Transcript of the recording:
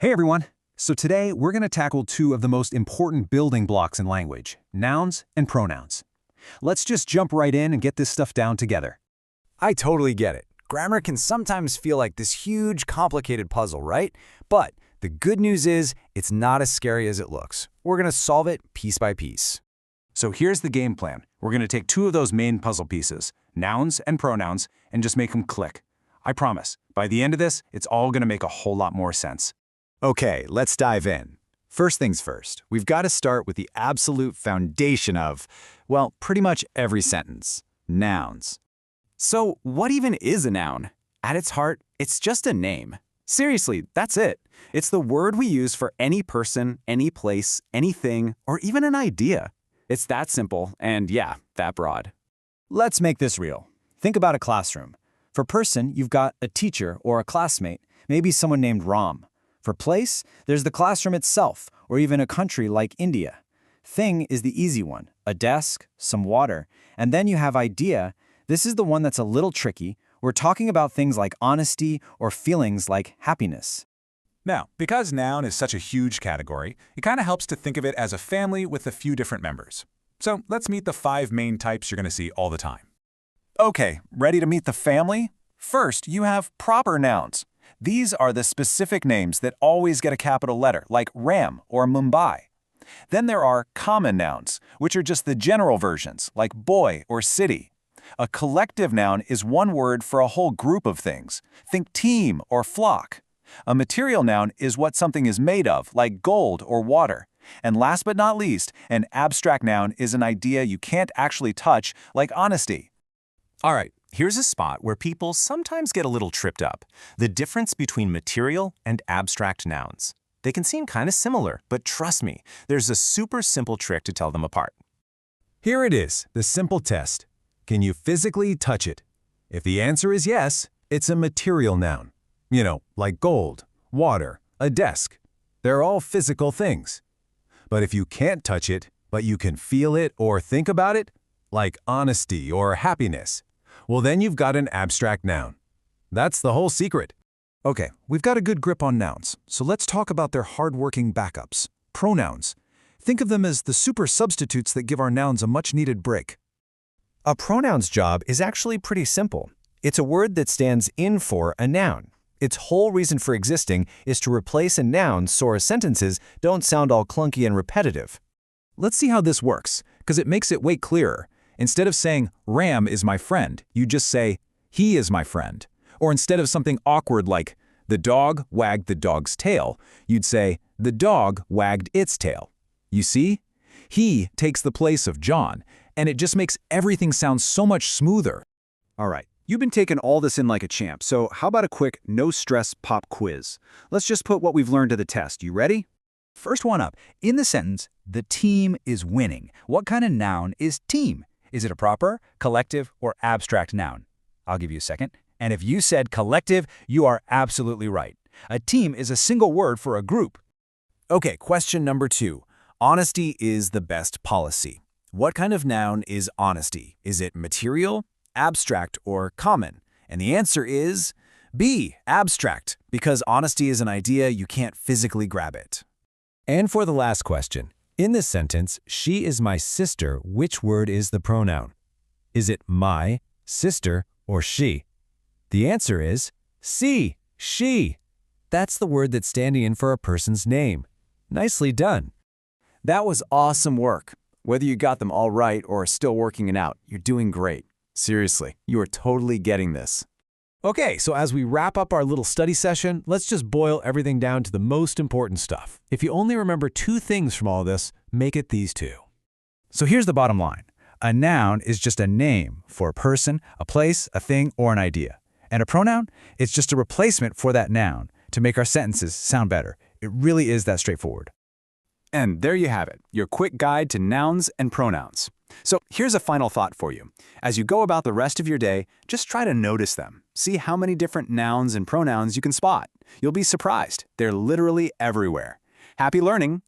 Hey everyone! So today we're going to tackle two of the most important building blocks in language, nouns and pronouns. Let's just jump right in and get this stuff down together. I totally get it. Grammar can sometimes feel like this huge, complicated puzzle, right? But the good news is it's not as scary as it looks. We're going to solve it piece by piece. So here's the game plan. We're going to take two of those main puzzle pieces, nouns and pronouns, and just make them click. I promise, by the end of this, it's all going to make a whole lot more sense. Okay, let's dive in. First things first, we've got to start with the absolute foundation of, well, pretty much every sentence, nouns. So what even is a noun? At its heart, it's just a name. Seriously, that's it. It's the word we use for any person, any place, anything, or even an idea. It's that simple and, yeah, that broad. Let's make this real. Think about a classroom. For person, you've got a teacher or a classmate, maybe someone named Ram. For place, there's the classroom itself, or even a country like India. Thing is the easy one, a desk, some water. And then you have idea. This is the one that's a little tricky. We're talking about things like honesty or feelings like happiness. Now, because noun is such a huge category, it kind of helps to think of it as a family with a few different members. So let's meet the 5 main types you're going to see all the time. Okay, ready to meet the family? First, you have proper nouns. These are the specific names that always get a capital letter, like Ram or Mumbai. Then there are common nouns, which are just the general versions, like boy or city. A collective noun is one word for a whole group of things. Think team or flock. A material noun is what something is made of, like gold or water. And last but not least, an abstract noun is an idea you can't actually touch, like honesty. All right, here's a spot where people sometimes get a little tripped up. The difference between material and abstract nouns. They can seem kind of similar, but trust me, there's a super simple trick to tell them apart. Here it is, the simple test. Can you physically touch it? If the answer is yes, it's a material noun. You know, like gold, water, a desk. They're all physical things. But if you can't touch it, but you can feel it or think about it, like honesty or happiness, well then you've got an abstract noun. That's the whole secret. Okay, we've got a good grip on nouns, so let's talk about their hard-working backups, pronouns. Think of them as the super substitutes that give our nouns a much-needed break. A pronoun's job is actually pretty simple. It's a word that stands in for a noun. Its whole reason for existing is to replace a noun so our sentences don't sound all clunky and repetitive. Let's see how this works, because it makes it way clearer. Instead of saying, Ram is my friend, you just say, he is my friend. Or instead of something awkward like, the dog wagged the dog's tail, you'd say, the dog wagged its tail. You see? He takes the place of John, and it just makes everything sound so much smoother. All right, you've been taking all this in like a champ, so how about a quick no-stress pop quiz? Let's just put what we've learned to the test. You ready? First one up. In the sentence, the team is winning. What kind of noun is team? Is it a proper, collective, or abstract noun? I'll give you a second. And if you said collective, you are absolutely right. A team is a single word for a group. Okay, question number 2. Honesty is the best policy. What kind of noun is honesty? Is it material, abstract, or common? And the answer is B, abstract, because honesty is an idea you can't physically grab it. And for the last question, in this sentence, she is my sister, which word is the pronoun? Is it my, sister, or she? The answer is C, she. That's the word that's standing in for a person's name. Nicely done. That was awesome work. Whether you got them all right or are still working it out, you're doing great. Seriously, you are totally getting this. Okay, so as we wrap up our little study session, let's just boil everything down to the most important stuff. If you only remember 2 things from all this, make it these 2. So here's the bottom line. A noun is just a name for a person, a place, a thing, or an idea. And a pronoun is just a replacement for that noun to make our sentences sound better. It really is that straightforward. And there you have it, your quick guide to nouns and pronouns. So here's a final thought for you. As you go about the rest of your day, just try to notice them. See how many different nouns and pronouns you can spot. You'll be surprised. They're literally everywhere. Happy learning!